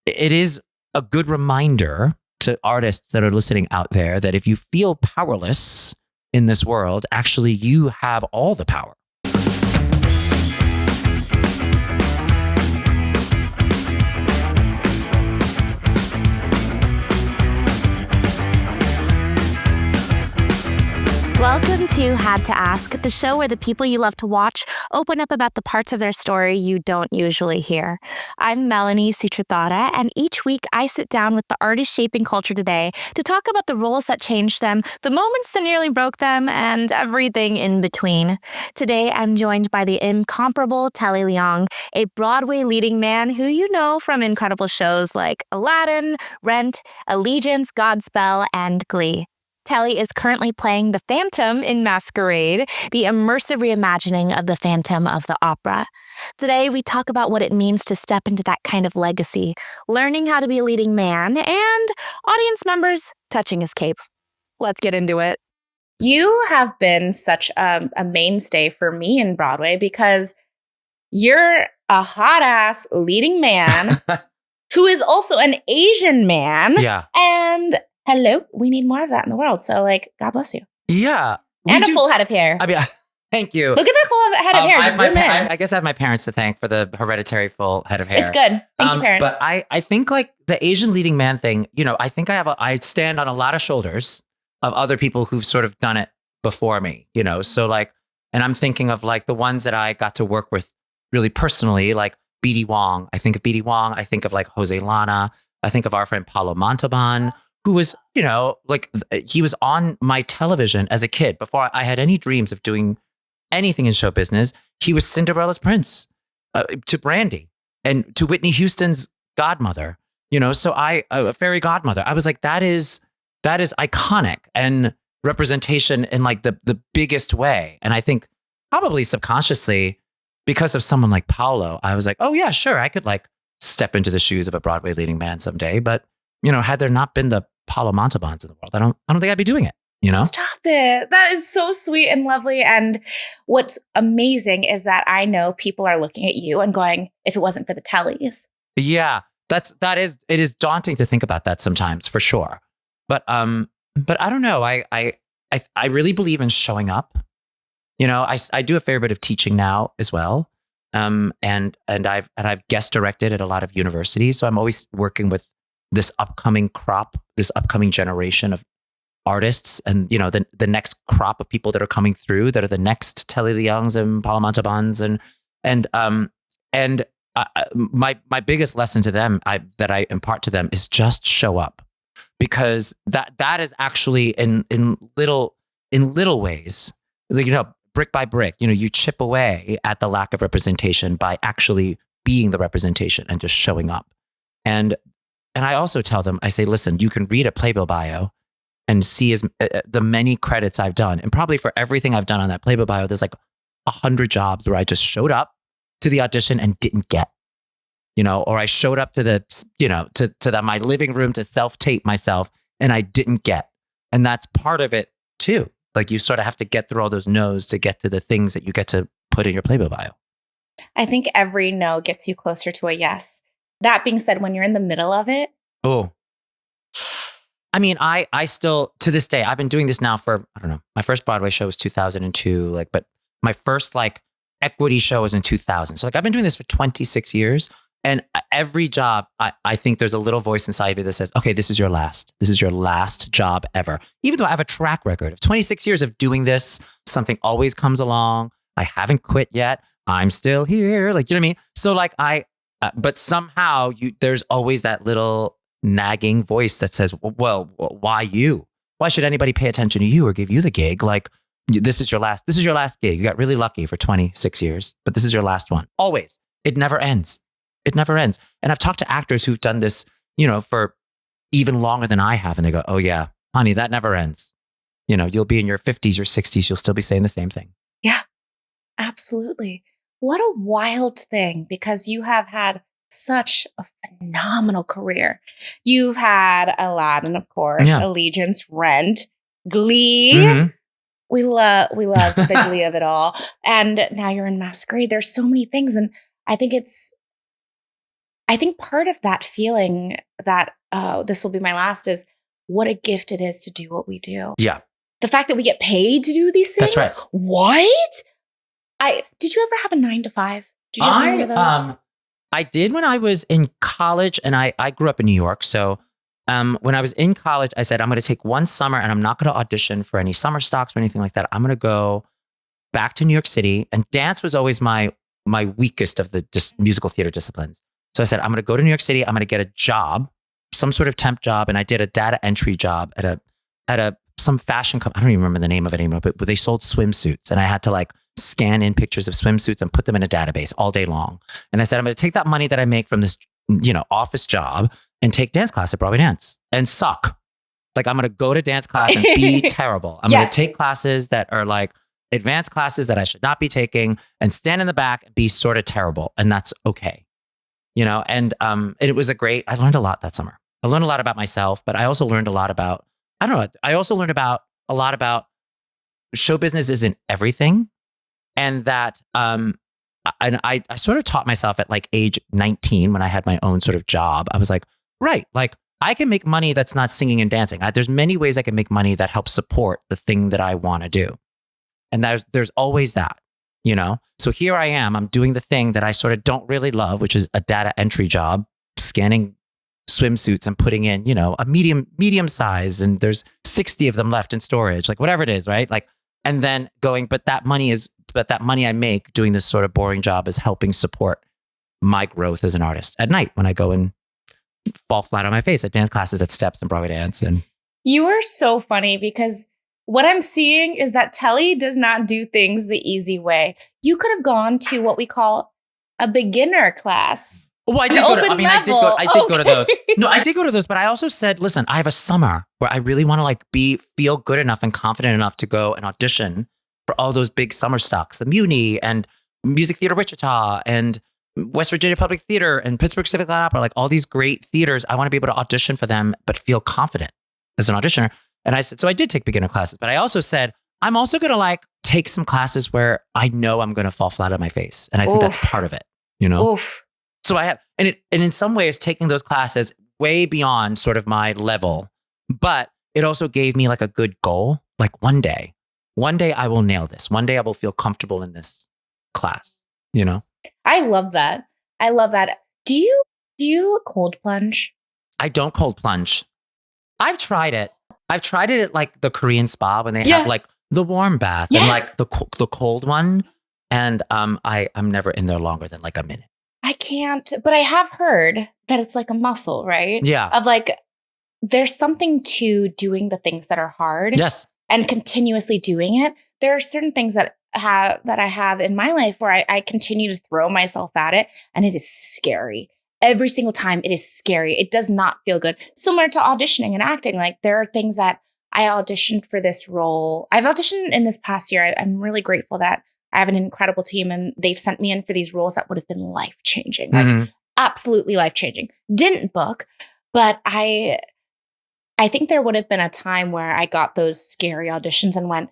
it is a good reminder to artists that are listening out there that if you feel powerless in this world, actually you have all the power. Welcome to Had to Ask, the show where the people you love to watch open up about the parts of their story you don't usually hear. I'm Melanie Sutrathala, and each week I sit down with the artists shaping culture today to talk about the roles that changed them, the moments that nearly broke them, and everything in between. Today I'm joined by the incomparable Telly Leung, a Broadway leading man who you know from incredible shows like Aladdin, Rent, Allegiance, Godspell, and Glee. Telly is currently playing the Phantom in Masquerade, the immersive reimagining of the Phantom of the Opera. Today, we talk about what it means to step into that kind of legacy, learning how to be a leading man, and audience members touching his cape. Let's get into it. You have been such a mainstay for me in Broadway because you're a hot-ass leading man who is also an Asian man. Yeah. And hello, we need more of that in the world. So, God bless you. Yeah. And a full head of hair. I mean, thank you. Look at that full head of hair. Just zoom in. I guess I have my parents to thank for the hereditary full head of hair. It's good. Thank you, parents. But I think the Asian leading man thing, I think I stand on a lot of shoulders of other people who've sort of done it before me, So and I'm thinking of the ones that I got to work with really personally, like B.D. Wong. I think of B.D. Wong. I think of Jose Lana. I think of our friend Paulo Montalban, who was, he was on my television as a kid before I had any dreams of doing anything in show business. He was Cinderella's prince to Brandy and to Whitney Houston's godmother, so a fairy godmother. I was like, that is iconic and representation in the biggest way. And I think probably subconsciously because of someone like Paulo, I was like, oh yeah, sure. I could step into the shoes of a Broadway leading man someday. But, had there not been the Paulo Montalbans in the world, I don't think I'd be doing it, Stop it. That is so sweet and lovely. And what's amazing is that I know people are looking at you and going, if it wasn't for the Tellys. Yeah, it is daunting to think about that sometimes, for sure. But I don't know. I really believe in showing up. I do a fair bit of teaching now as well. And I've guest directed at a lot of universities. So I'm always working with this upcoming generation of artists, and the next crop of people that are coming through that are the next Telly Leungs and Paulo Montalbans, and my biggest lesson to them that I impart to them is just show up, because that is actually in little ways, brick by brick, you chip away at the lack of representation by actually being the representation and just showing up. And I also tell them, I say, listen, you can read a Playbill bio and see the many credits I've done. And probably for everything I've done on that Playbill bio, there's 100 jobs where I just showed up to the audition and didn't get, or I showed up to my living room to self-tape myself and I didn't get. And that's part of it too. You sort of have to get through all those no's to get to the things that you get to put in your Playbill bio. I think every no gets you closer to a yes. That being said, when you're in the middle of it. Oh, I mean, I still, to this day, I've been doing this now for, I don't know, my first Broadway show was 2002, but my first equity show was in 2000. So I've been doing this for 26 years. And every job, I think there's a little voice inside of me that says, okay, this is your last job ever. Even though I have a track record of 26 years of doing this, something always comes along. I haven't quit yet. I'm still here. You know what I mean? So but somehow there's always that little nagging voice that says, well, why you? Why should anybody pay attention to you or give you the gig? This is your last gig. You got really lucky for 26 years, but this is your last one. Always. It never ends. It never ends. And I've talked to actors who've done this, for even longer than I have. And they go, oh yeah, honey, that never ends. You'll be in your 50s or 60s. You'll still be saying the same thing. Yeah, absolutely. What a wild thing, because you have had such a phenomenal career. You've had Aladdin, of course, yeah. Allegiance, Rent, Glee. Mm-hmm. We love the Glee of it all. And now you're in Masquerade. There's so many things. And I think it's I think part of that feeling that this will be my last is what a gift it is to do what we do. Yeah. The fact that we get paid to do these things. That's right. What? Did you ever have a 9 to 5? Did you have one of those? I did when I was in college, and I grew up in New York. So when I was in college, I said, I'm going to take one summer and I'm not going to audition for any summer stocks or anything like that. I'm going to go back to New York City, and dance was always my weakest of the musical theater disciplines. So I said, I'm going to go to New York City. I'm going to get a job, some sort of temp job. And I did a data entry job at some fashion company. I don't even remember the name of it anymore, but they sold swimsuits, and I had to like scan in pictures of swimsuits and put them in a database all day long. And I said, I'm going to take that money that I make from this, office job and take dance class at Broadway Dance and suck. Like, I'm going to go to dance class and be terrible. I'm going to take classes that are like advanced classes that I should not be taking and stand in the back and be sort of terrible. And that's okay. And it was I learned a lot that summer. I learned a lot about myself, but I also learned a lot about, I also learned about a lot about show business isn't everything. And that, I sort of taught myself at like age 19 when I had my own sort of job. I was like, right, like I can make money that's not singing and dancing. There's many ways I can make money that helps support the thing that I want to do. And there's always that, So here I am, I'm doing the thing that I sort of don't really love, which is a data entry job, scanning swimsuits and putting in, a medium size, and there's 60 of them left in storage, like whatever it is, right? Like, and then going, but that money I make doing this sort of boring job is helping support my growth as an artist at night when I go and fall flat on my face at dance classes, at Steps and Broadway Dance. And you are so funny, because what I'm seeing is that Telly does not do things the easy way. You could have gone to what we call a beginner class. Well, I did go to those. No, I did go to those, but I also said, listen, I have a summer where I really want to feel good enough and confident enough to go and audition for all those big summer stocks, the Muni and Music Theater Wichita and West Virginia Public Theater and Pittsburgh Civic Light Opera, like all these great theaters. I want to be able to audition for them, but feel confident as an auditioner. And I said, so I did take beginner classes, but I also said, I'm also going to take some classes where I know I'm going to fall flat on my face. And I think that's part of it, Oof. So I have, and in some ways taking those classes way beyond sort of my level, but it also gave me like a good goal. Like one day I will nail this. One day I will feel comfortable in this class, I love that. Do you cold plunge? I don't cold plunge. I've tried it. I've tried it at like the Korean spa when they have like the warm bath and like the cold one. And I'm never in there longer than like a minute. I can't, but I have heard that it's like a muscle, right? Yeah. Of like, there's something to doing the things that are hard. Yes. And continuously doing it. There are certain things that I have in my life where I continue to throw myself at it, and it is scary. Every single time it is scary. It does not feel good. Similar to auditioning and acting. Like, there are things that I auditioned for this role. I've auditioned in this past year. I'm really grateful that I have an incredible team, and they've sent me in for these roles that would have been life-changing, like absolutely life-changing. Didn't book, but I think there would have been a time where I got those scary auditions and went,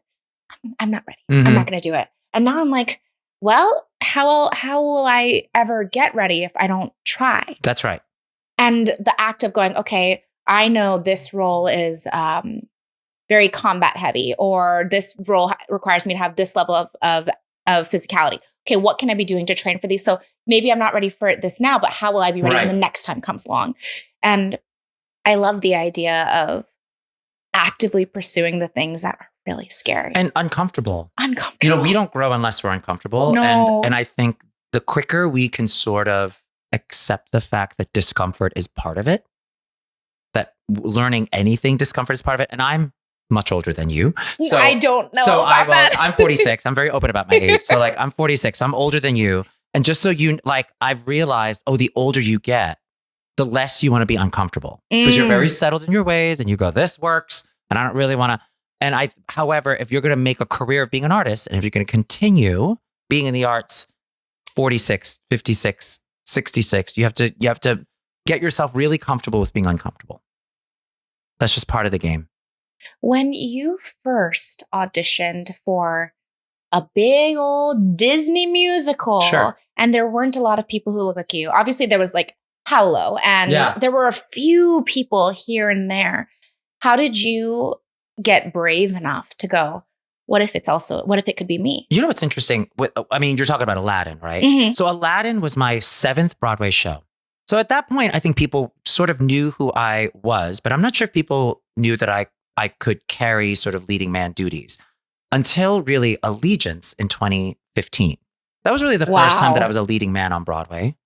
I'm not ready. I'm not going to do it. And now I'm like, well, how will I ever get ready if I don't try? That's right. And the act of going, okay, I know this role is very combat heavy, or this role requires me to have this level of physicality. Okay, what can I be doing to train for these? So maybe I'm not ready for this now, but how will I be ready when the next time comes along? And I love the idea of actively pursuing the things that are really scary. And uncomfortable. We don't grow unless we're uncomfortable. No. And I think the quicker we can sort of accept the fact that discomfort is part of it, that learning anything, discomfort is part of it. And I'm much older than you. So I don't know about that. I'm 46. I'm very open about my age. So like, I'm 46. So I'm older than you. And just so I've realized, the older you get, the less you want to be uncomfortable, because you're very settled in your ways and you go, this works. And I don't really want to. However, if you're going to make a career of being an artist, and if you're going to continue being in the arts 46, 56, 66, you have to get yourself really comfortable with being uncomfortable. That's just part of the game. When you first auditioned for a big old Disney musical, sure, and there weren't a lot of people who look like you, obviously there was like Paolo, and there were a few people here and there. How did you get brave enough to go, what if it could be me? You know what's interesting? I mean, you're talking about Aladdin, right? Mm-hmm. So Aladdin was my 7th Broadway show. So at that point, I think people sort of knew who I was, but I'm not sure if people knew that I could carry sort of leading man duties until really Allegiance in 2015. That was really the first time that I was a leading man on Broadway.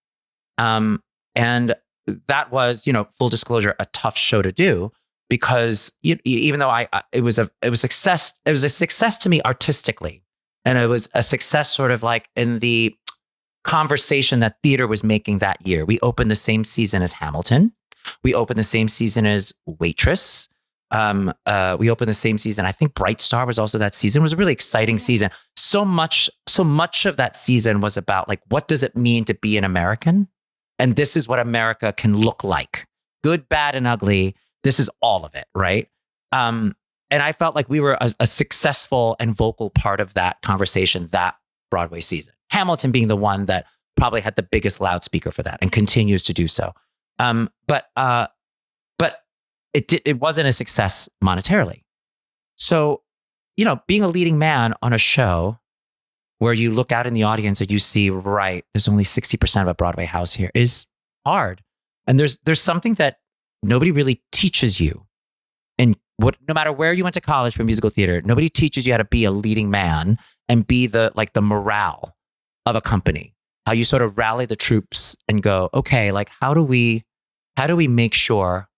And that was, full disclosure, a tough show to do because even though it was a success to me artistically, and it was a success sort of like in the conversation that theater was making that year. We opened the same season as Hamilton. We opened the same season as Waitress. We opened the same season. I think Bright Star was also that season. It was a really exciting season. So much of that season was about like, what does it mean to be an American? And this is what America can look like. Good, bad, and ugly. This is all of it, right? And I felt like we were a successful and vocal part of that conversation that Broadway season. Hamilton being the one that probably had the biggest loudspeaker for that and continues to do so. But it wasn't a success monetarily. So, being a leading man on a show where you look out in the audience and you see, right, there's only 60% of a Broadway house here is hard. And there's something that nobody really teaches you. And no matter where you went to college for musical theater, nobody teaches you how to be a leading man and be the morale of a company. How you sort of rally the troops and go, okay, like how do we make sure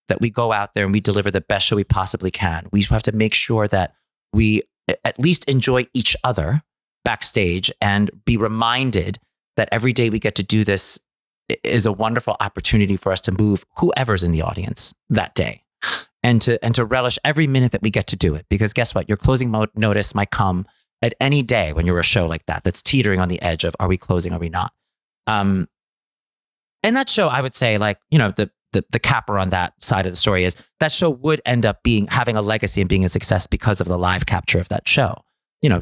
that we go out there and we deliver the best show we possibly can? We have to make sure that we at least enjoy each other backstage and be reminded that every day we get to do this is a wonderful opportunity for us to move whoever's in the audience that day and to relish every minute that we get to do it. Because guess what? Your closing notice might come at any day when you're a show like that's teetering on the edge of, are we closing, are we not? And that show, I would say, like, the capper on that side of the story is that show would end up having a legacy and being a success because of the live capture of that show.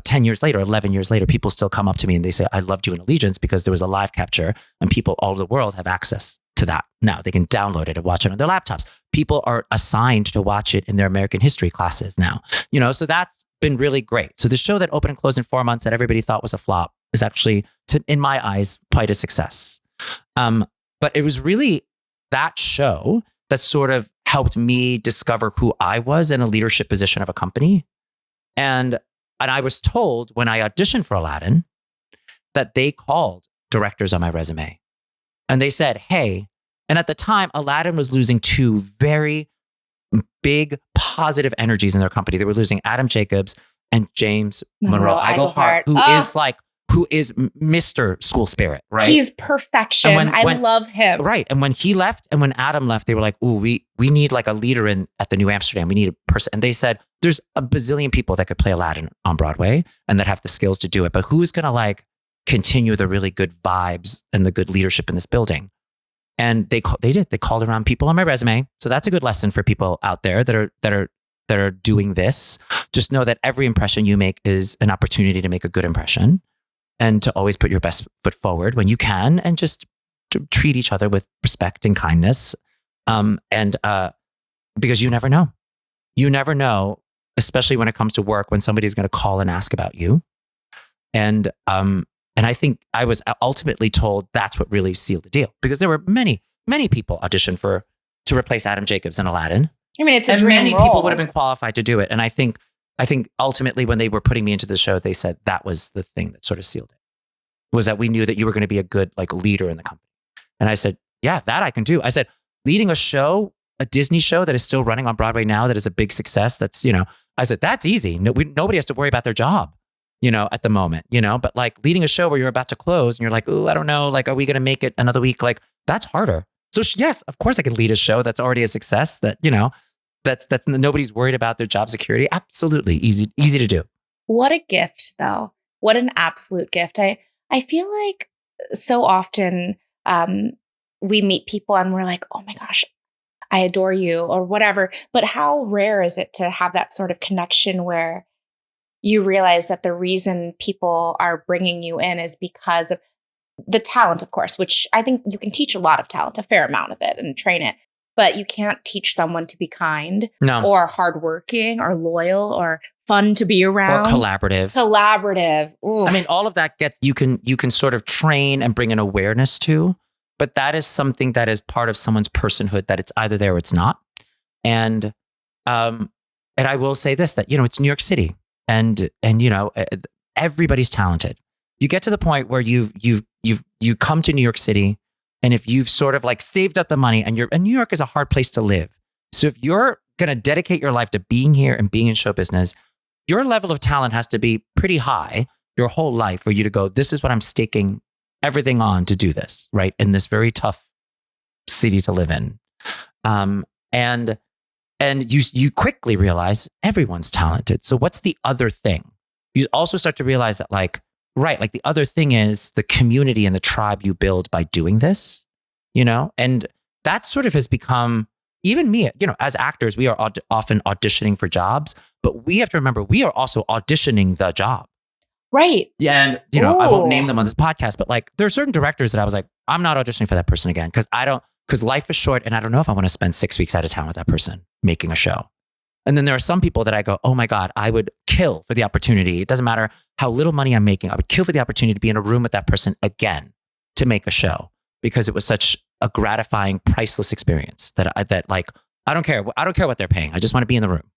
10 years later, 11 years later, people still come up to me and they say, I loved you in Allegiance because there was a live capture and people all over the world have access to that. Now they can download it and watch it on their laptops. People are assigned to watch it in their American history classes now, so that's been really great. So the show that opened and closed in 4 months that everybody thought was a flop is actually, in my eyes, quite a success. But it was really that show that sort of helped me discover who I was in a leadership position of a company. And I was told when I auditioned for Aladdin that they called directors on my resume and they said, hey, and at the time, Aladdin was losing 2 very big positive energies in their company. They were losing Adam Jacobs and James Monroe Iglehart, who is Mr. School Spirit, right? He's perfection. I love him. Right. And when he left and when Adam left, they were like, ooh, we need like a leader at the New Amsterdam. We need a person. And they said, there's a bazillion people that could play Aladdin on Broadway and that have the skills to do it. But who's going to like continue the really good vibes and the good leadership in this building? And they did. They called around people on my resume. So that's a good lesson for people out there that are doing this. Just know that every impression you make is an opportunity to make a good impression. And to always put your best foot forward when you can, and just to treat each other with respect and kindness. Because you never know, especially when it comes to work, when somebody's going to call and ask about you. And I think I was ultimately told that's what really sealed the deal, because there were many, many people auditioned to replace Adam Jacobs in Aladdin. I mean, it's a dream many role. people would have been qualified to do it. And I think ultimately when they were putting me into the show, they said that was the thing that sort of sealed it, was that we knew that you were going to be a good like leader in the company. And I said, yeah, that I can do. I said, leading a Disney show that is still running on Broadway now, that is a big success. That's, I said, that's easy. Nobody has to worry about their job, at the moment, but like leading a show where you're about to close and you're like, oh, I don't know. Like, are we going to make it another week? Like, that's harder. So yes, of course I can lead a show that's already a success that, that's nobody's worried about their job security. Absolutely. Easy to do. What a gift though. What an absolute gift. I feel like so often we meet people and we're like, oh my gosh, I adore you or whatever. But how rare is it to have that sort of connection where you realize that the reason people are bringing you in is because of the talent, of course, which I think you can teach a lot of talent, a fair amount of it, and train it. But you can't teach someone to be kind or hardworking or loyal or fun to be around. Or collaborative. Oof. I mean, all of that you can sort of train and bring an awareness to, but that is something that is part of someone's personhood, that it's either there or it's not. And I will say this, that, it's New York City, and everybody's talented. You get to the point where you come to New York City, and if you've sort of like saved up the money, and New York is a hard place to live. So if you're going to dedicate your life to being here and being in show business, your level of talent has to be pretty high your whole life for you to go, this is what I'm staking everything on to do this, right? In this very tough city to live in. And you quickly realize everyone's talented. So what's the other thing? You also start to realize that the other thing is the community and the tribe you build by doing this, and that sort of has become, even me, as actors, we are often auditioning for jobs, but we have to remember we are also auditioning the job. Right. Yeah. And, I won't name them on this podcast, but there are certain directors that I was like, I'm not auditioning for that person again, because life is short and I don't know if I want to spend 6 weeks out of town with that person making a show. And then there are some people that I go, oh my God, I would kill for the opportunity. It doesn't matter how little money I'm making. I would kill for the opportunity to be in a room with that person again to make a show, because it was such a gratifying, priceless experience that I don't care. I don't care what they're paying. I just want to be in the room.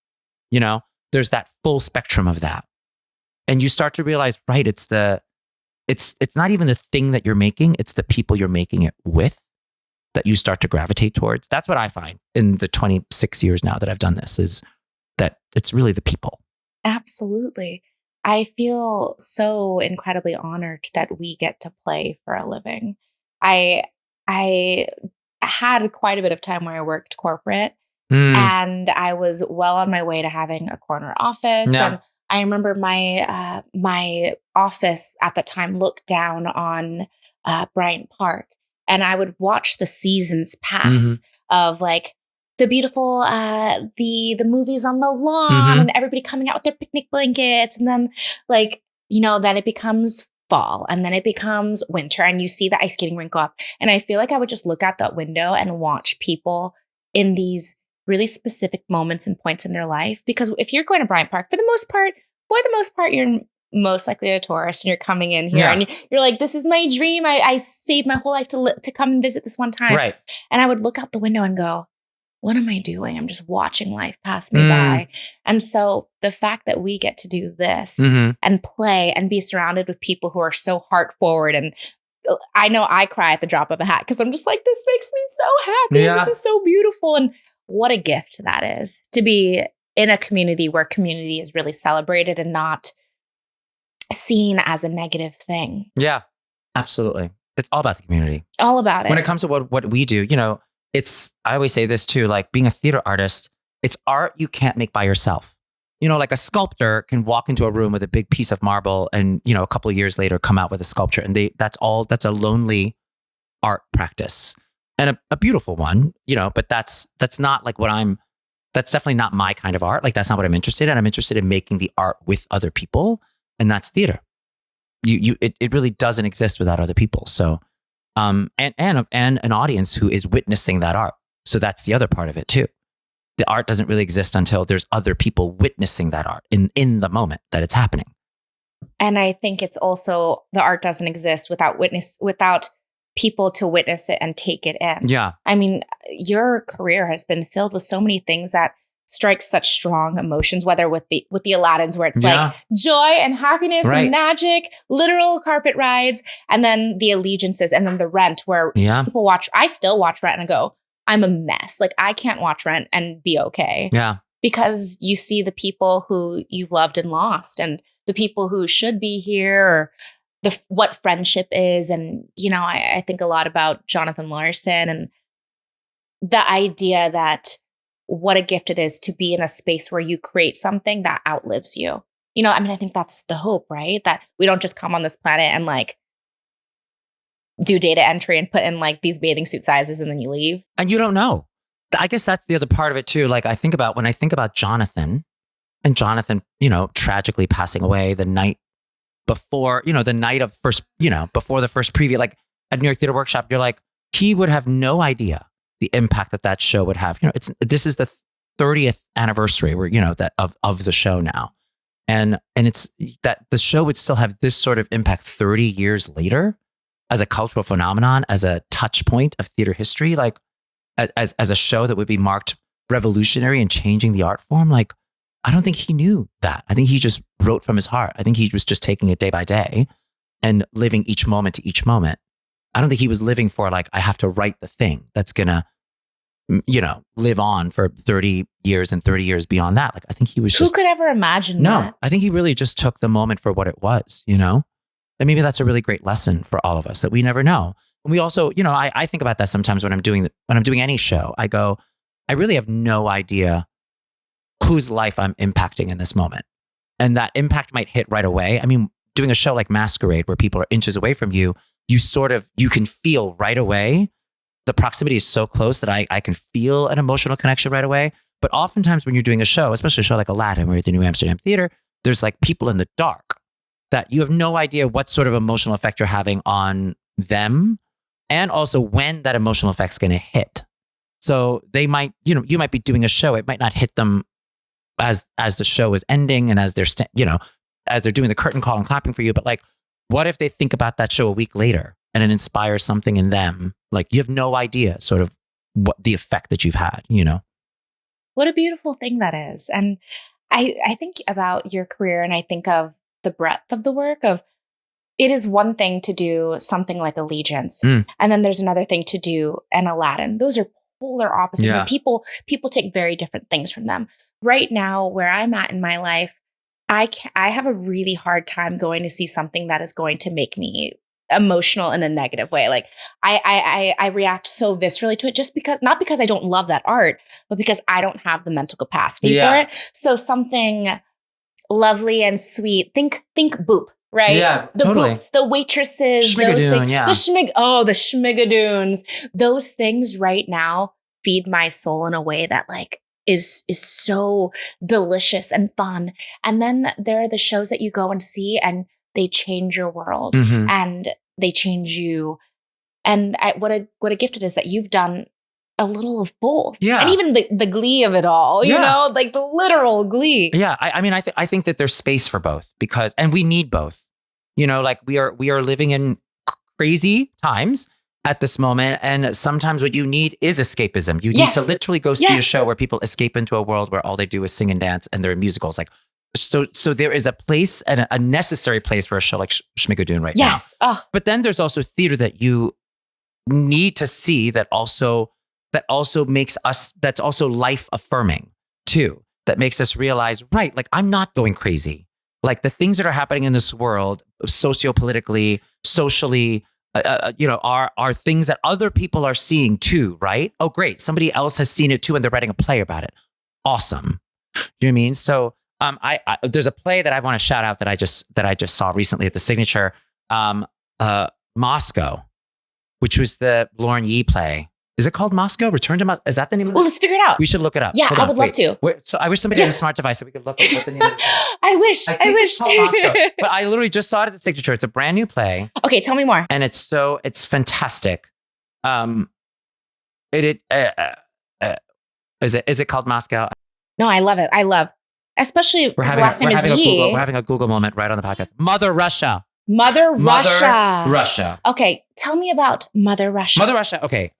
There's that full spectrum of that. And you start to realize, right, it's not even the thing that you're making. It's the people you're making it with that you start to gravitate towards. That's what I find in the 26 years now that I've done this, is that it's really the people. Absolutely. I feel so incredibly honored that we get to play for a living. I had quite a bit of time where I worked corporate, and I was well on my way to having a corner office. Yeah. And I remember my office at the time looked down on Bryant Park, and I would watch the seasons pass of the beautiful, the movies on the lawn, and everybody coming out with their picnic blankets. And then then it becomes fall, and then it becomes winter, and you see the ice skating rink go up. And I feel like I would just look out that window and watch people in these really specific moments and points in their life. Because if you're going to Bryant Park, for the most part, you're most likely a tourist, and you're coming in here and you're like, this is my dream. I saved my whole life to come and visit this one time. Right. And I would look out the window and go, what am I doing? I'm just watching life pass me by. And so the fact that we get to do this and play and be surrounded with people who are so heart forward, and I know I cry at the drop of a hat, because I'm just like, this makes me so happy. Yeah. This is so beautiful. And what a gift that is, to be in a community where community is really celebrated and not seen as a negative thing. Yeah, absolutely. It's all about the community. All about it. When it comes to what we do, I always say this too, being a theater artist, it's art you can't make by yourself. A sculptor can walk into a room with a big piece of marble and, a couple of years later come out with a sculpture, and that's a lonely art practice, and a beautiful one, but that's not that's definitely not my kind of art. That's not what I'm interested in. I'm interested in making the art with other people, and that's theater. It really doesn't exist without other people. So, and an audience who is witnessing that art. So that's the other part of it too. The art doesn't really exist until there's other people witnessing that art in the moment that it's happening. And I think it's also, the art doesn't exist without people to witness it and take it in. Yeah. I mean, your career has been filled with so many things that strike such strong emotions, whether with the Aladdins, where it's joy and happiness and magic, literal carpet rides, and then the allegiances, and then the Rent, where people watch. I still watch Rent and go, I'm a mess. I can't watch Rent and be okay. Yeah. Because you see the people who you've loved and lost, and the people who should be here, or what friendship is. And, I think a lot about Jonathan Larson, and the idea that what a gift it is to be in a space where you create something that outlives you. I think that's the hope, right? That we don't just come on this planet and do data entry and put in these bathing suit sizes and then you leave. And you don't know. I guess that's the other part of it too. When I think about Jonathan, and Jonathan, tragically passing away the night before, the night of first, before the first preview, like at New York Theater Workshop, you're like, he would have no idea the impact that show would have. This is the 30th anniversary where, that of the show now. And it's that the show would still have this sort of impact 30 years later as a cultural phenomenon, as a touch point of theater history, like as a show that would be marked revolutionary and changing the art form. Like, I don't think he knew that. I think he just wrote from his heart. I think he was just taking it day by day and living each moment to each moment. I don't think he was living for like, I have to write the thing that's going to, live on for 30 years and 30 years beyond that. Like, I think he was Who could ever imagine that? I think he really just took the moment for what it was, And maybe that's a really great lesson for all of us that we never know. And we also, I think about that sometimes when I'm doing any show. I go, I really have no idea whose life I'm impacting in this moment. And that impact might hit right away. I mean, doing a show like Masquerade where people are inches away from you, you can feel right away. The proximity is so close that I can feel an emotional connection right away. But oftentimes when you're doing a show, especially a show like Aladdin, where you're at the New Amsterdam Theater, there's like people in the dark that you have no idea what sort of emotional effect you're having on them. And also when that emotional effect's going to hit. So they might, you might be doing a show. It might not hit them as the show is ending and as they're, as they're doing the curtain call and clapping for you. But like, what if they think about that show a week later and it inspires something in them? Like, you have no idea sort of what the effect that you've had, What a beautiful thing that is. And I think about your career and I think of the breadth of the work of, it is one thing to do something like Allegiance. And then there's another thing to do an Aladdin. Those are polar opposites. Yeah. And people take very different things from them. Right now, where I'm at in my life, I have a really hard time going to see something that is going to make me emotional in a negative way. Like I react so viscerally to it just because, not because I don't love that art, but because I don't have the mental capacity for it. So something lovely and sweet, think Boop. Right? Yeah, the totally. Boops, the waitresses, those things, the schmigadoons, those things right now feed my soul in a way that like is so delicious and fun. And then there are the shows that you go and see and they change your world and they change you. And what a gift it is that you've done a little of both. Yeah. And even the glee of it all, like the literal glee. Yeah. I think that there's space for both and we need both, like we are living in crazy times at this moment. And sometimes what you need is escapism. You need to literally go see a show where people escape into a world where all they do is sing and dance and they're in musicals. Like, so there is a place and a necessary place for a show like Schmigadoon right now. Oh. But then there's also theater that you need to see that also makes us, that's also life affirming too. That makes us realize, right, like I'm not going crazy. Like the things that are happening in this world, sociopolitically, socially, are things that other people are seeing too, right? Oh, great. Somebody else has seen it too and they're writing a play about it. Awesome. Do you know what I mean? So I there's a play that I want to shout out that I just saw recently at the Signature, Moscow, which was the Lauren Yee play. Is it called Moscow? Return to Moscow? Is that the name of it? Well, let's figure it out. We should look it up. Yeah, I would love to. So I wish somebody had a smart device that we could look up what the name of it is. I wish. It's called Moscow. But I literally just saw it at the Signature. It's a brand new play. Okay, tell me more. And it's fantastic. Is it called Moscow? No, I love it. Especially because the last name is Yee. We're having a Google moment right on the podcast. Mother Russia. Mother Russia. Okay. Okay, tell me about Mother Russia. Mother Russia. Okay.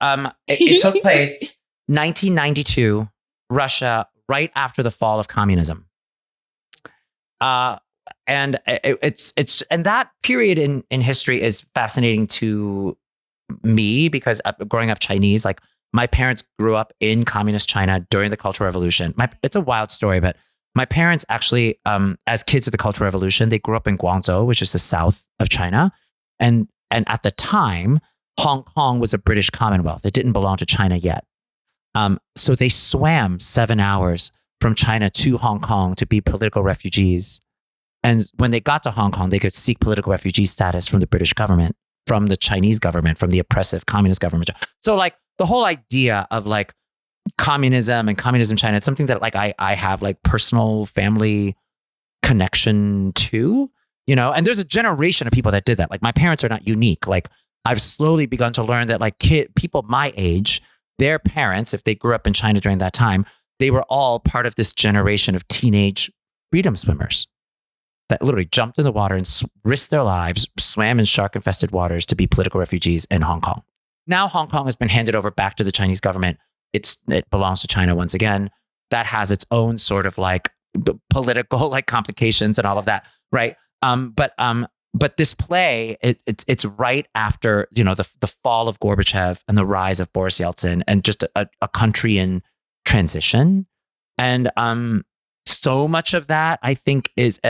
It took place 1992, Russia, right after the fall of communism. And and that period in history is fascinating to me because growing up Chinese, like my parents grew up in communist China during the Cultural Revolution. It's a wild story, but my parents actually, as kids of the Cultural Revolution, they grew up in Guangzhou, which is the south of China. And at the time, Hong Kong was a British Commonwealth. It didn't belong to China yet. So they swam 7 hours from China to Hong Kong to be political refugees. And when they got to Hong Kong, they could seek political refugee status from the British government, from the Chinese government, from the oppressive communist government. So like the whole idea of like communism and communism China, it's something that like I have like personal family connection to. And there's a generation of people that did that. Like my parents are not unique. Like I've slowly begun to learn that like people my age, their parents, if they grew up in China during that time, they were all part of this generation of teenage freedom swimmers that literally jumped in the water and risked their lives, swam in shark-infested waters to be political refugees in Hong Kong. Now Hong Kong has been handed over back to the Chinese government. It belongs to China once again. That has its own sort of like political like complications and all of that, right? But this play, it's right after the fall of Gorbachev and the rise of Boris Yeltsin, and just a country in transition, and so much of that I think is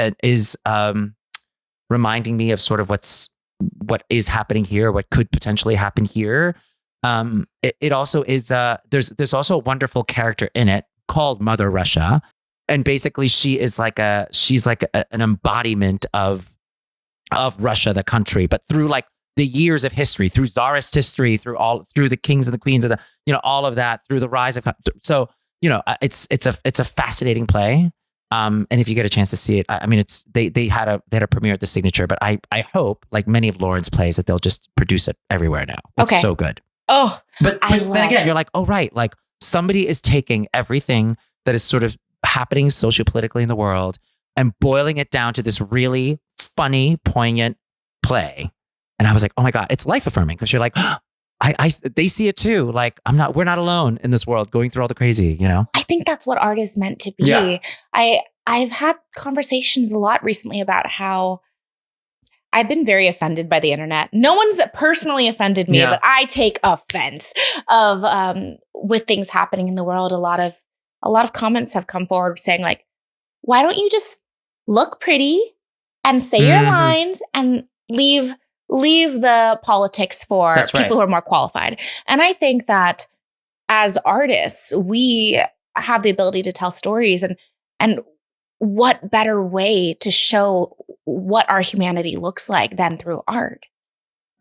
reminding me of sort of what is happening here, what could potentially happen here. It also is there's also a wonderful character in it called Mother Russia, and basically she's like an embodiment of Russia, the country, but through like the years of history, through Tsarist history, through the kings and the queens of the all of that, through the rise of it's a fascinating play. And if you get a chance to see it, I mean, they had a premiere at the Signature, but I hope, like many of Lauren's plays, that they'll just produce it everywhere now. It's so good. Oh, but then again, you're like, oh right, like somebody is taking everything that is sort of happening sociopolitically in the world and boiling it down to this really funny, poignant play. And I was like, oh my God, it's life affirming, because you're like, they see it too. Like we're not alone in this world going through all the crazy, I think that's what art is meant to be. Yeah. I've had conversations a lot recently about how I've been very offended by the internet. No one's personally offended me, but I take offense with things happening in the world. A lot of comments have come forward saying like, why don't you just look pretty and say your lines and leave the politics for people who are more qualified. And I think that as artists, we have the ability to tell stories, and what better way to show what our humanity looks like than through art?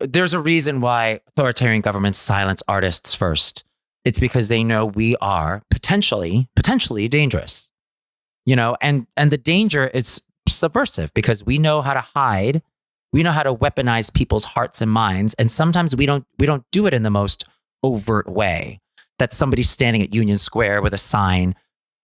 There's a reason why authoritarian governments silence artists first. It's because they know we are potentially dangerous, and the danger is subversive, because we know how to hide. We know how to weaponize people's hearts and minds. And sometimes we don't do it in the most overt way, that somebody standing at Union Square with a sign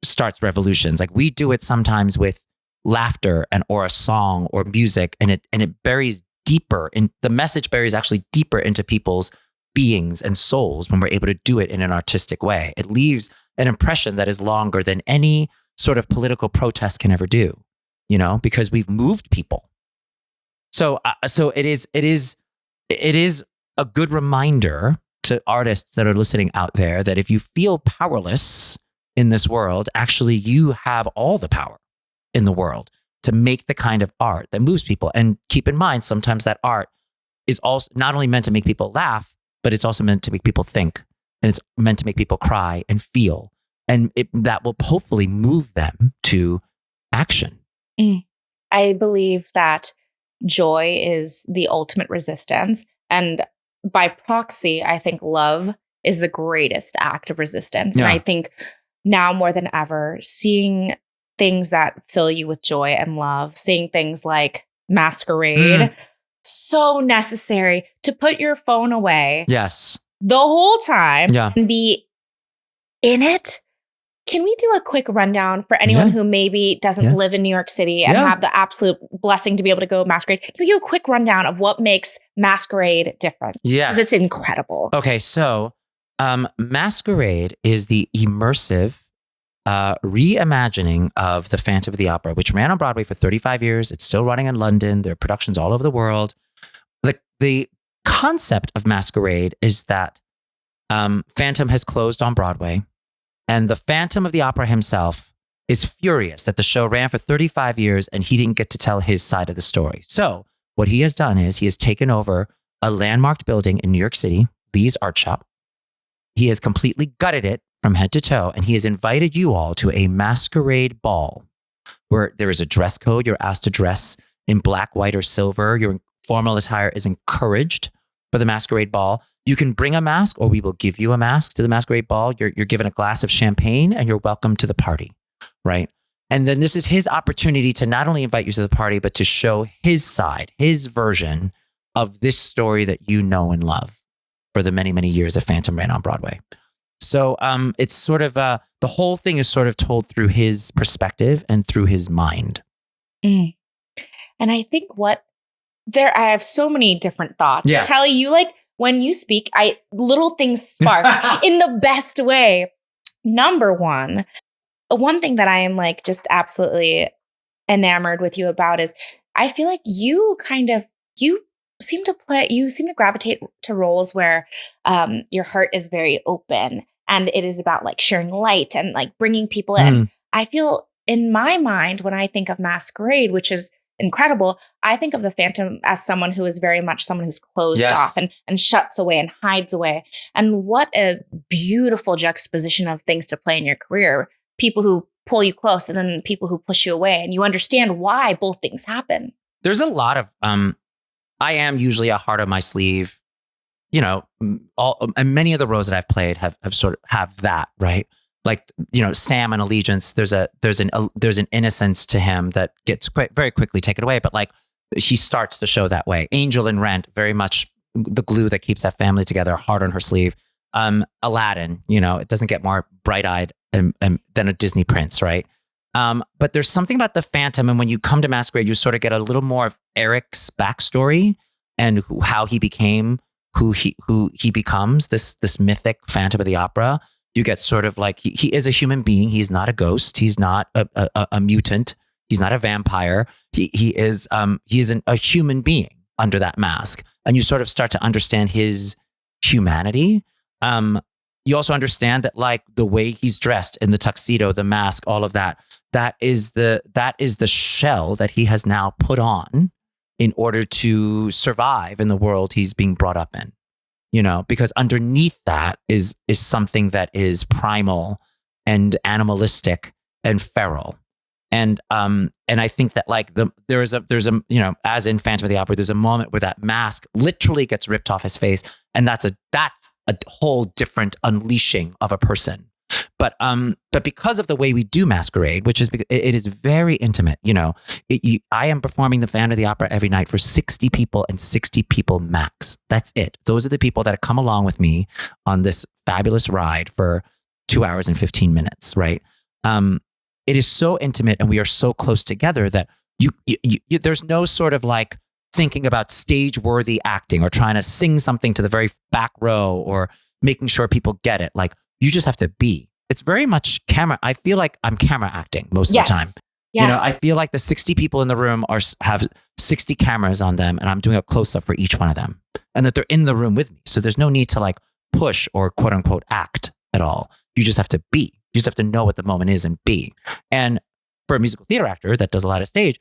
starts revolutions. Like we do it sometimes with laughter or a song or music, and it buries deeper, and the message buries actually deeper into people's beings and souls when we're able to do it in an artistic way. It leaves an impression that is longer than any sort of political protest can ever do, because we've moved people. So it is a good reminder to artists that are listening out there that if you feel powerless in this world, actually you have all the power in the world to make the kind of art that moves people. And keep in mind, sometimes that art is also not only meant to make people laugh, but it's also meant to make people think, and it's meant to make people cry and feel, and that will hopefully move them to action. I believe that joy is the ultimate resistance. And by proxy, I think love is the greatest act of resistance. Yeah. And I think now more than ever, seeing things that fill you with joy and love, seeing things like Masquerade, so necessary to put your phone away. Yes. The whole time and be in it. Can we do a quick rundown for anyone who maybe doesn't live in New York City and have the absolute blessing to be able to go Masquerade? Can we do a quick rundown of what makes Masquerade different? Yes. Because it's incredible. Okay, so Masquerade is the immersive reimagining of the Phantom of the Opera, which ran on Broadway for 35 years. It's still running in London. There are productions all over the world. The concept of Masquerade is that Phantom has closed on Broadway. And the Phantom of the Opera himself is furious that the show ran for 35 years and he didn't get to tell his side of the story. So what he has done is he has taken over a landmarked building in New York City, Lee's Art Shop. He has completely gutted it from head to toe, and he has invited you all to a masquerade ball where there is a dress code. You're asked to dress in black, white, or silver. Your formal attire is encouraged for the masquerade ball. You can bring a mask, or we will give you a mask to the masquerade ball. You're given a glass of champagne and you're welcome to the party, right? And then this is his opportunity to not only invite you to the party, but to show his side, his version of this story that you know and love for the many, many years that Phantom ran on Broadway. So it's sort of, the whole thing is sort of told through his perspective and through his mind. Mm. And I think I have so many different thoughts. Yeah. Telly, you like, when you speak, little things spark in the best way. Number one thing that I am like just absolutely enamored with you about is I feel like you seem to gravitate to roles where your heart is very open and it is about like sharing light and like bringing people in. I feel in my mind, when I think of Masquerade, which is incredible, I think of the Phantom as someone who is very much someone who's closed off and shuts away and hides away. And what a beautiful juxtaposition of things to play in your career. People who pull you close and then people who push you away. And you understand why both things happen. There's a lot of, I am usually a heart on my sleeve, you know, and many of the roles that I've played have sort of have that, right? Like, you know, Sam in Allegiance, there's an innocence to him that gets very quickly taken away. But like, he starts the show that way. Angel in Rent, very much the glue that keeps that family together, heart on her sleeve. Aladdin, you know, it doesn't get more bright-eyed than a Disney prince, right? But there's something about the Phantom, and when you come to Masquerade, you sort of get a little more of Eric's backstory and how he became who he becomes, this mythic Phantom of the Opera. You get sort of like, he is a human being. He's not a ghost. He's not a mutant. He's not a vampire. He is a human being under that mask. And you sort of start to understand his humanity. You also understand that like the way he's dressed in the tuxedo, the mask, all of that, that is the shell that he has now put on in order to survive in the world he's being brought up in. You know, because underneath that is something that is primal and animalistic and feral. And I think that like there's a, you know, as in Phantom of the Opera, there's a moment where that mask literally gets ripped off his face. And that's a whole different unleashing of a person. But because of the way we do Masquerade, which is, it is very intimate, you know, I am performing the Phantom of the Opera every night for 60 people and 60 people max. That's it. Those are the people that come along with me on this fabulous ride for 2 hours and 15 minutes, right? It is so intimate and we are so close together that you there's no sort of like thinking about stage-worthy acting or trying to sing something to the very back row or making sure people get it. Like, you just have to be. It's very much camera. I feel like I'm camera acting most of the time. Yes. You know, I feel like the 60 people in the room have 60 cameras on them and I'm doing a close-up for each one of them and that they're in the room with me. So there's no need to like push or quote unquote act at all. You just have to be. You just have to know what the moment is and be. And for a musical theater actor that does a lot of stage,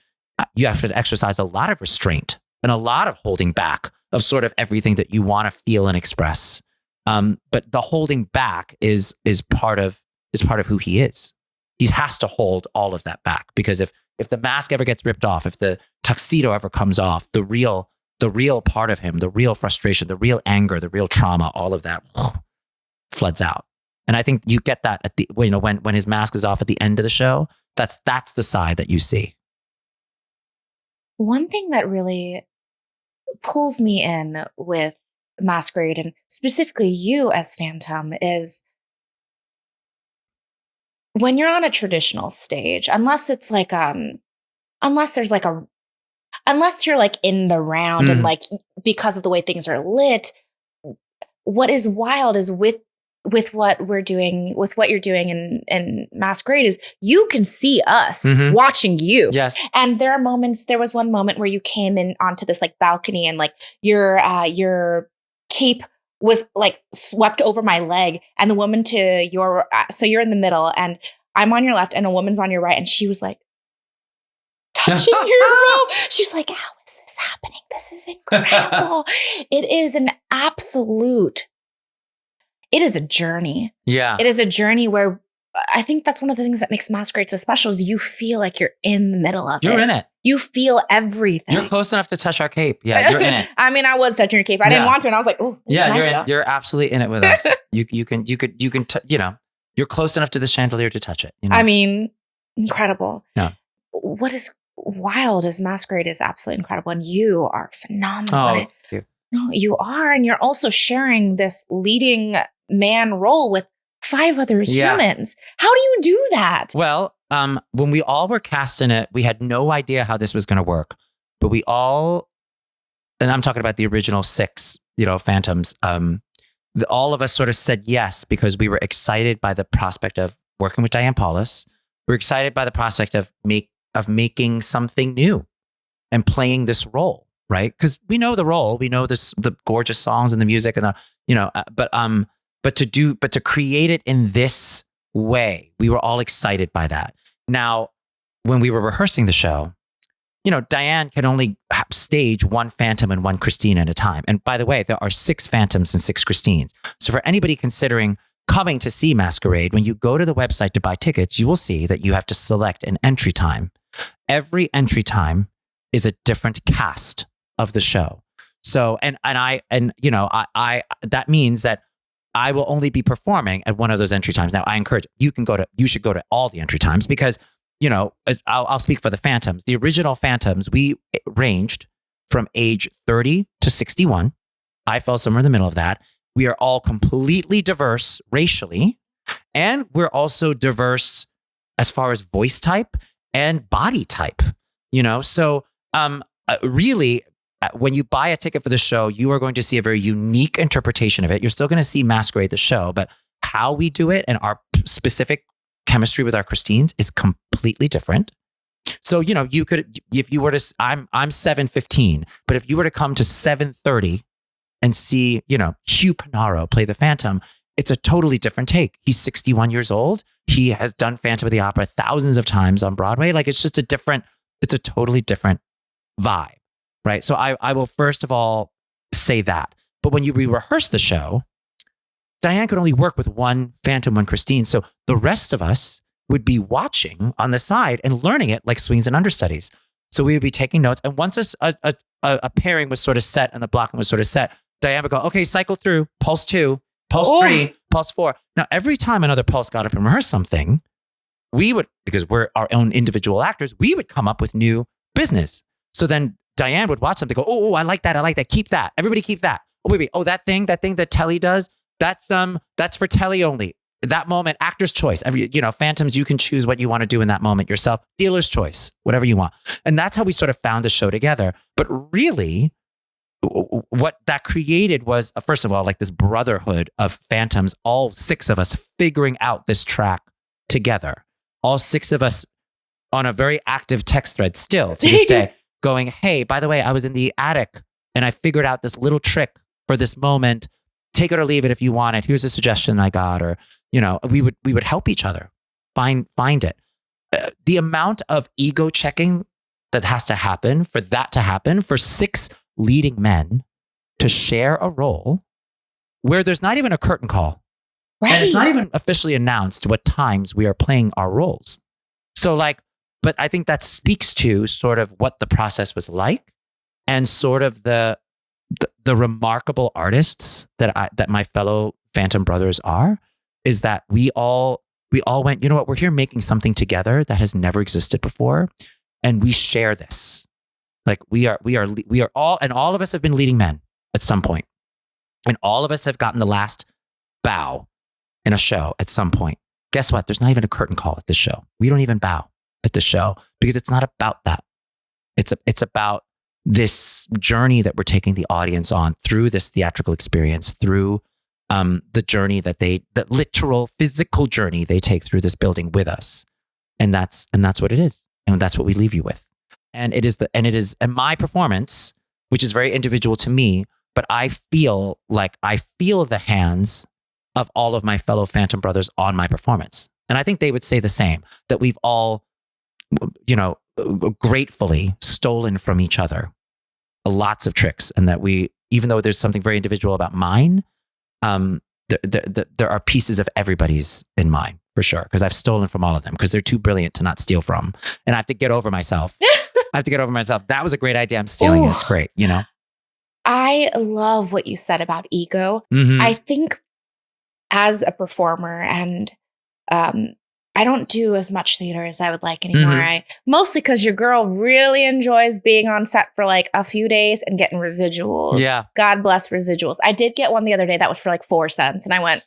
you have to exercise a lot of restraint and a lot of holding back of sort of everything that you want to feel and express. But the holding back is part of who he is. He has to hold all of that back because if the mask ever gets ripped off, if the tuxedo ever comes off, the real part of him, the real frustration, the real anger, the real trauma, all of that floods out. And I think you get that at the, you know, when his mask is off at the end of the show, that's the side that you see. One thing that really pulls me in with Masquerade and specifically you as Phantom is when you're on a traditional stage, unless it's like unless you're like in the round and like because of the way things are lit, what is wild is with what we're doing, with what you're doing in Masquerade is you can see us watching you. Yes. And there was one moment where you came in onto this like balcony and like your cape was like swept over my leg and the woman to your, so you're in the middle and I'm on your left and a woman's on your right. And she was like touching your robe. She's like, how is this happening? This is incredible. It is a journey. Yeah. It is a journey where I think that's one of the things that makes Masquerade so special is you feel like you're in the middle of it. You're in it. You feel everything. You're close enough to touch our cape. Yeah, you're in it. I mean, I was touching your cape. I didn't want to. And I was like, oh, yeah, nice you're in. though. You're absolutely in it with us. You can, you know, you're close enough to the chandelier to touch it. You know? I mean, incredible. Yeah. What is wild is Masquerade is absolutely incredible. And you are phenomenal. Oh, at it. thank you. No, you are. And you're also sharing this leading man role with 5 other humans. How do you do that? Well, when we all were cast in it, we had no idea how this was going to work, but we all, and I'm talking about the original 6, Phantoms. All of us sort of said yes because we were excited by the prospect of working with Diane Paulus. We're excited by the prospect of making something new and playing this role, right? Because we know the role, we know the gorgeous songs and the music and but to create it in this way, we were all excited by that. Now, when we were rehearsing the show, Diane can only stage 1 Phantom and 1 Christine at a time. And by the way, there are 6 Phantoms and 6 Christines. So for anybody considering coming to see Masquerade, when you go to the website to buy tickets, you will see that you have to select an entry time. Every entry time is a different cast of the show. So, that means that I will only be performing at one of those entry times. Now, I encourage you should go to all the entry times because, I'll speak for the Phantoms. The original Phantoms, we ranged from age 30 to 61. I fell somewhere in the middle of that. We are all completely diverse racially, and we're also diverse as far as voice type and body type, So really, when you buy a ticket for the show, you are going to see a very unique interpretation of it. You're still going to see Masquerade the show, but how we do it and our specific chemistry with our Christines is completely different. So, you could, if you were to, I'm 7:15, but if you were to come to 7:30 and see, Hugh Panaro play the Phantom, it's a totally different take. He's 61 years old. He has done Phantom of the Opera thousands of times on Broadway. Like, it's a totally different vibe, right? So I will first of all say that. But when we rehearse the show, Diane could only work with 1 Phantom, 1 Christine. So the rest of us would be watching on the side and learning it like swings and understudies. So we would be taking notes. And once a pairing was sort of set and the blocking was sort of set, Diane would go, okay, cycle through, pulse 2, pulse 3, pulse 4. Now, every time another pulse got up and rehearsed something, we would, because we're our own individual actors, we would come up with new business. So then Diane would watch something, go, oh, I like that. Keep that. Everybody keep that. Oh, wait. Oh, that thing that Telly does, that's for Telly only. That moment, actor's choice. Phantoms, you can choose what you want to do in that moment yourself. Dealer's choice, whatever you want. And that's how we sort of found the show together. But really, what that created was, first of all, like this brotherhood of Phantoms, all 6 of us figuring out this track together. All 6 of us on a very active text thread still to this day going, hey, by the way, I was in the attic and I figured out this little trick for this moment. Take it or leave it if you want it. Here's a suggestion I got. Or, we would help each other find it. The amount of ego checking that has to happen for that to happen, for 6 leading men to share a role where there's not even a curtain call. Right. And it's not even officially announced what times we are playing our roles. So but I think that speaks to sort of what the process was like and sort of the remarkable artists that my fellow Phantom brothers are, is that we all went, you know what, we're here making something together that has never existed before. And we share this. Like we are all, and all of us have been leading men at some point. And all of us have gotten the last bow in a show at some point. Guess what? There's not even a curtain call at this show. We don't even bow at the show because it's not about that. It's about this journey that we're taking the audience on through this theatrical experience, through the journey that literal physical journey they take through this building with us. And that's what it is. And that's what we leave you with. And it is my performance, which is very individual to me, but I feel the hands of all of my fellow Phantom brothers on my performance. And I think they would say the same, that we've all, gratefully stolen from each other lots of tricks. And that even though there's something very individual about mine, there are pieces of everybody's in mine for sure. Because I've stolen from all of them because they're too brilliant to not steal from. And I have to get over myself. That was a great idea. I'm stealing it. It's great. I love what you said about ego. Mm-hmm. I think as a performer and I I don't do as much theater as I would like anymore. Mhm. I mostly because your girl really enjoys being on set for like a few days and getting residuals. Yeah. God bless residuals. I did get one the other day that was for like 4 cents, and I went,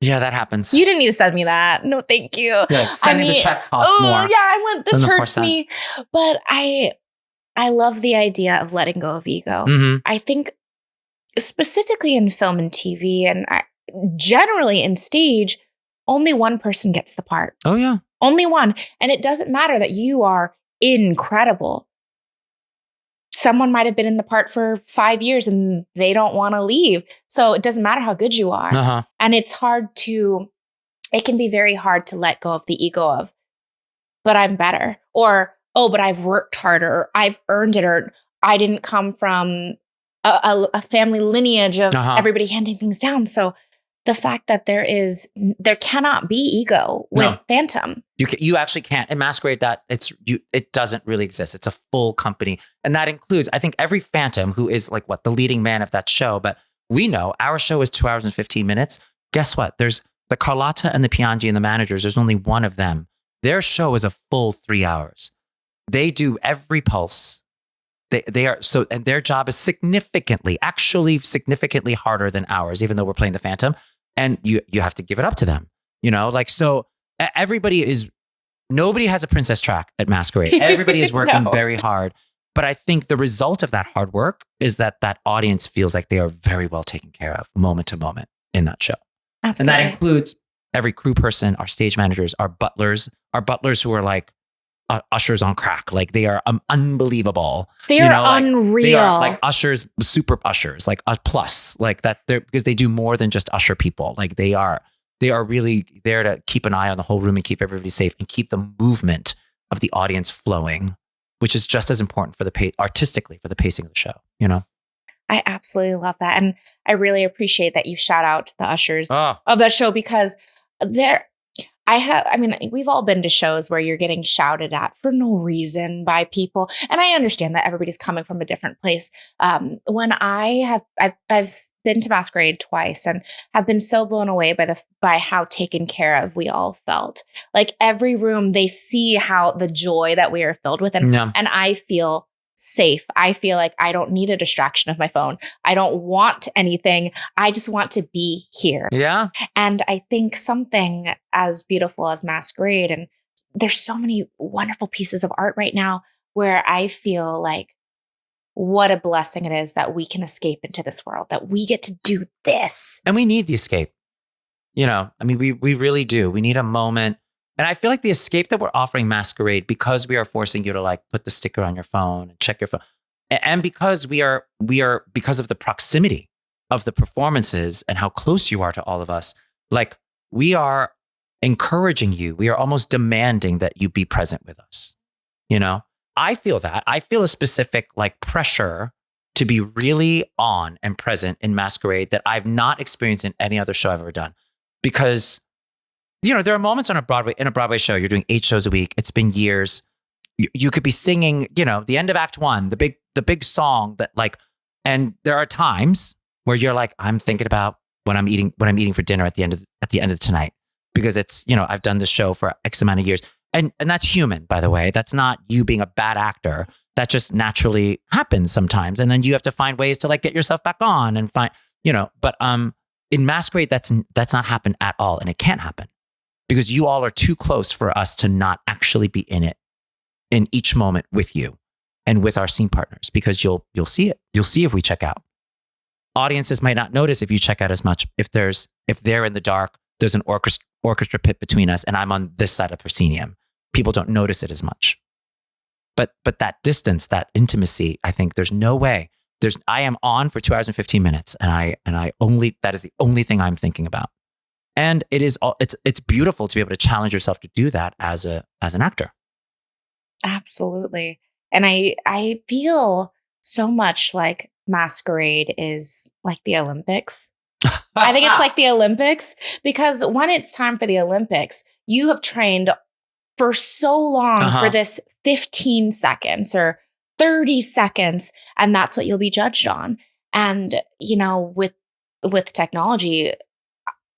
Yeah, that happens. "You didn't need to send me that. No, thank you." Yeah, sending the check costs oh more. yeah, I went. This than the 4 hurts me, but I love the idea of letting go of ego. Mhm. I think specifically in film and TV, and generally in stage, only one person gets the part. Oh, yeah. Only one. And it doesn't matter that you are incredible. Someone might have been in the part for 5 years and they don't want to leave. So it doesn't matter how good you are. Uh-huh. And it can be very hard to let go of the ego of, but I'm better. Or, oh, but I've worked harder. Or I've earned it. Or I didn't come from a family lineage of everybody handing things down. So the fact that there cannot be ego with Phantom. You actually can't. In Masquerade, it doesn't really exist. It's a full company. And that includes, I think, every Phantom who is like the leading man of that show. But we know our show is 2 hours and 15 minutes. Guess what? There's the Carlotta and the Piangi and the managers. There's only one of them. Their show is a full 3 hours. They do every pulse. They are so, and their job is significantly harder than ours, even though we're playing the Phantom. And you have to give it up to them, so nobody has a princess track at Masquerade. Everybody is working very hard. But I think the result of that hard work is that audience feels like they are very well taken care of moment to moment in that show. Absolutely. And that includes every crew person, our stage managers, our butlers who are like ushers on crack. Like they are unbelievable. They are unreal. They are like ushers, super ushers, like a plus, like that. Because they do more than just usher people. Like they are really there to keep an eye on the whole room and keep everybody safe and keep the movement of the audience flowing, which is just as important for artistically for the pacing of the show. I absolutely love that, and I really appreciate that you shout out the ushers of that show because we've all been to shows where you're getting shouted at for no reason by people. And I understand that everybody's coming from a different place. When I've been to Masquerade twice and have been so blown away by how taken care of we all felt. Like every room, they see how the joy that we are filled with. And I feel safe. I feel like I don't need a distraction of my phone. I don't want anything. I just want to be here. Yeah. And I think something as beautiful as Masquerade, and there's so many wonderful pieces of art right now where I feel like what a blessing it is that we can escape into this world, that we get to do this. And we need the escape. We really do. We need a moment. And I feel like the escape that we're offering Masquerade, because we are forcing you to like put the sticker on your phone and check your phone, and because we are because of the proximity of the performances and how close you are to all of us, like we are encouraging you. We are almost demanding that you be present with us. I feel that. I feel a specific like pressure to be really on and present in Masquerade that I've not experienced in any other show I've ever done, because there are moments in a Broadway show, you're doing 8 shows a week. It's been years. You could be singing, the end of Act 1, the big song that like, and there are times where you're like, I'm thinking about what I'm eating for dinner at the end of tonight, because it's, I've done this show for X amount of years. And that's human, by the way. That's not you being a bad actor. That just naturally happens sometimes. And then you have to find ways to like get yourself back on and find, but in Masquerade, that's not happened at all. And it can't happen, because you all are too close for us to not actually be in it in each moment with you and with our scene partners, because you'll see it. You'll see if we check out. Audiences might not notice if you check out as much. If they're in the dark, there's an orchestra pit between us and I'm on this side of proscenium. People don't notice it as much. But that distance, that intimacy, I think there's no way. I am on for 2 hours and 15 minutes and that is the only thing I'm thinking about. And it's beautiful to be able to challenge yourself to do that as an actor. Absolutely. And I feel so much like Masquerade is like the Olympics. I think it's like the Olympics, because when it's time for the Olympics, you have trained for so long for this 15 seconds or 30 seconds, and that's what you'll be judged on. And, with technology,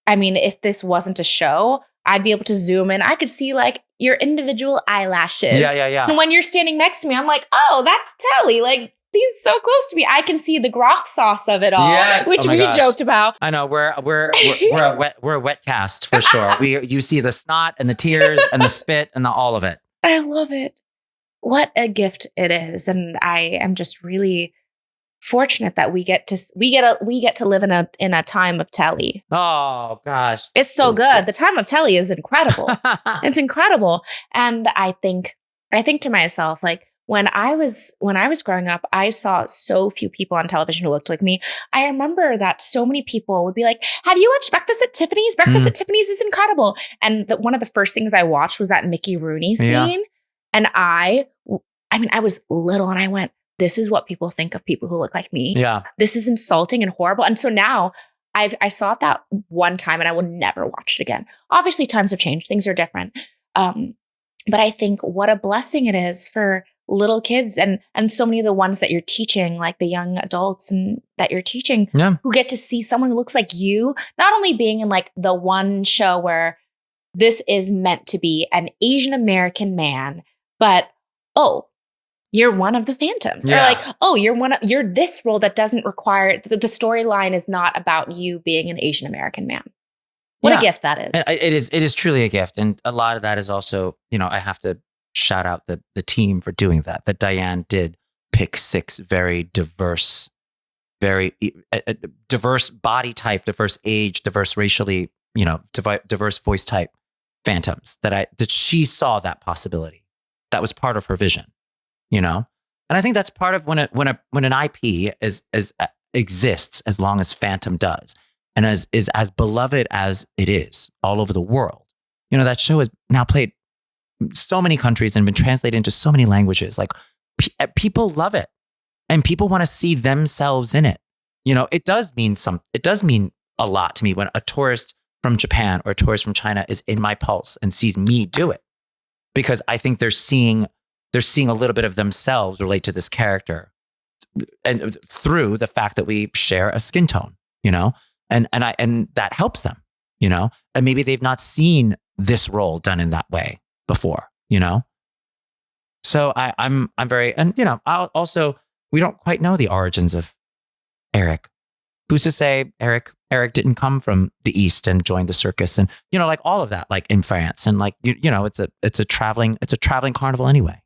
I mean, if this wasn't a show, I'd be able to zoom in. I could see like your individual eyelashes. Yeah. And when you're standing next to me, I'm like, oh, that's Telly. Like, he's so close to me. I can see the graph sauce of it all, Yes. which Oh my we gosh. joked about. I know we're a wet cast for sure. You see the snot and the tears and the spit and all of it. I love it. What a gift it is, and I am just really fortunate that we get to live in a time of Telly. Oh gosh, It's so good. The time of Telly is incredible. It's incredible, and I think to myself, like when I was growing up, I saw so few people on television who looked like me. I remember that so many people would be like, "Have you watched Breakfast at Tiffany's? Breakfast at Tiffany's is incredible." And one of the first things I watched was that Mickey Rooney scene. Yeah. And I was little and I went, this is what people think of people who look like me. Yeah. This is insulting and horrible. And so now I saw it that one time and I will never watch it again. Obviously, times have changed. Things are different. But I think what a blessing it is for little kids and so many of the ones that you're teaching, like the young adults and that you're teaching, who get to see someone who looks like you, not only being in like the one show where this is meant to be an Asian American man, but, oh, you're one of the Phantoms. Yeah. Or like, oh, you're this role that doesn't require, the storyline is not about you being an Asian American man. What a gift that is. It is truly a gift. And a lot of that is also, I have to shout out the team for doing that. That Diane did pick 6 very diverse, diverse body type, diverse age, diverse racially, diverse voice type Phantoms that she saw that possibility. That was part of her vision, and I think that's part of when an IP exists as long as Phantom does, and is as beloved as it is all over the world. That show has now played so many countries and been translated into so many languages. Like people love it, and people want to see themselves in it. It does mean a lot to me when a tourist from Japan or a tourist from China is in my pulse and sees me do it. Because I think they're seeing a little bit of themselves relate to this character, and through the fact that we share a skin tone, and that helps them, and maybe they've not seen this role done in that way before, So I'm very, and I'll also, we don't quite know the origins of Eric. Who's to say Eric didn't come from the East and joined the circus, and like all of that, like in France, and like it's a traveling carnival anyway,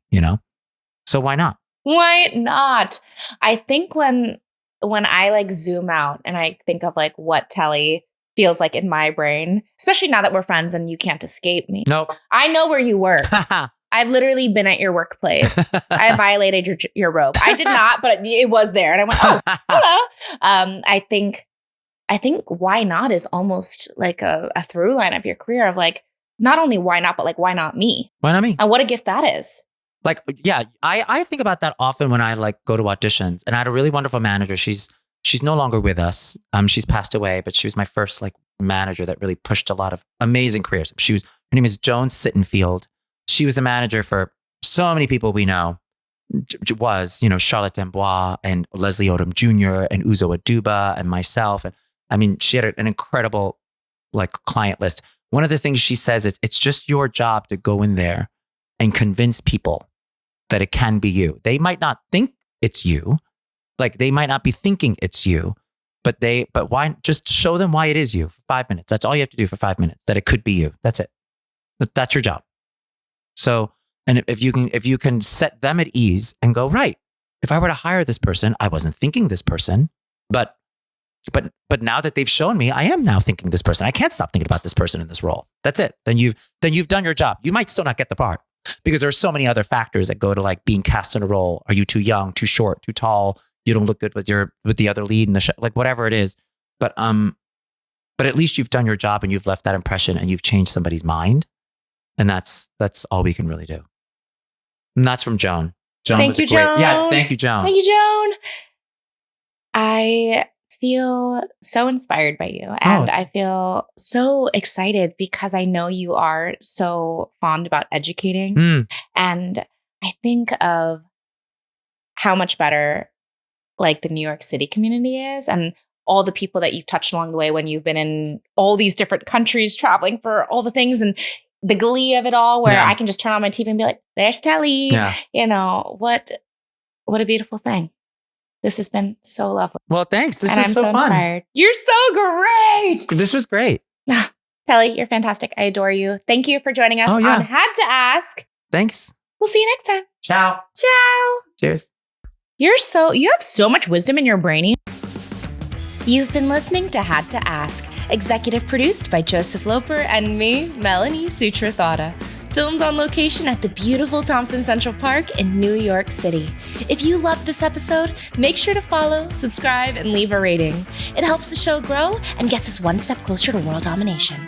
So why not? Why not? I think when I like zoom out and I think of like what Telly feels like in my brain, especially now that we're friends and you can't escape me. Nope. I know where you work. I've literally been at your workplace. I violated your robe. I did not, but it was there. And I went, oh, hello. I think why not is almost like a through line of your career of like, not only why not, but like, why not me? Why not me? And what a gift that is. Like, yeah, I think about that often when I like go to auditions, and I had a really wonderful manager. She's no longer with us. She's passed away, but she was my first like manager that really pushed a lot of amazing careers. Her name is Joan Sittenfield. She was the manager for so many people we know. Charlotte Dembois and Leslie Odom Jr. and Uzo Aduba and myself. And I mean, she had an incredible like client list. One of the things she says is it's just your job to go in there and convince people that it can be you. They might not think it's you. Like they might not be thinking it's you, but why just show them why it is you for 5 minutes. That's all you have to do for 5 minutes, that it could be you. That's it. That's your job. So, and if you can set them at ease and go, right, if I were to hire this person, I wasn't thinking this person, but now that they've shown me, I am now thinking this person. I can't stop thinking about this person in this role. That's it. Then you've done your job. You might still not get the part because there's so many other factors that go to like being cast in a role. Are you too young, too short, too tall? You don't look good with the other lead in the show, like whatever it is. But at least you've done your job and you've left that impression and you've changed somebody's mind. And that's all we can really do. And that's from Joan. Thank you, Joan. Yeah, thank you, Joan. Thank you, Joan. I feel so inspired by you. And I feel so excited because I know you are so fond about educating. And I think of how much better like the New York City community is and all the people that you've touched along the way when you've been in all these different countries traveling for all the things and the glee of it all, where I can just turn on my TV and be like, there's Telly. Yeah. You know, what a beautiful thing. This has been so lovely. Well, thanks. This and is I'm so fun. inspired. You're so great. This was great. Telly, you're fantastic. I adore you. Thank you for joining us on Had to Ask. Thanks. We'll see you next time. Ciao. Ciao. Cheers. You have so much wisdom in your brainy. You've been listening to Had to Ask, executive produced by Joseph Loper and me, Melanie Sutrathada. Filmed on location at the beautiful Thompson Central Park in New York City. If you loved this episode, make sure to follow, subscribe, and leave a rating. It helps the show grow and gets us one step closer to world domination.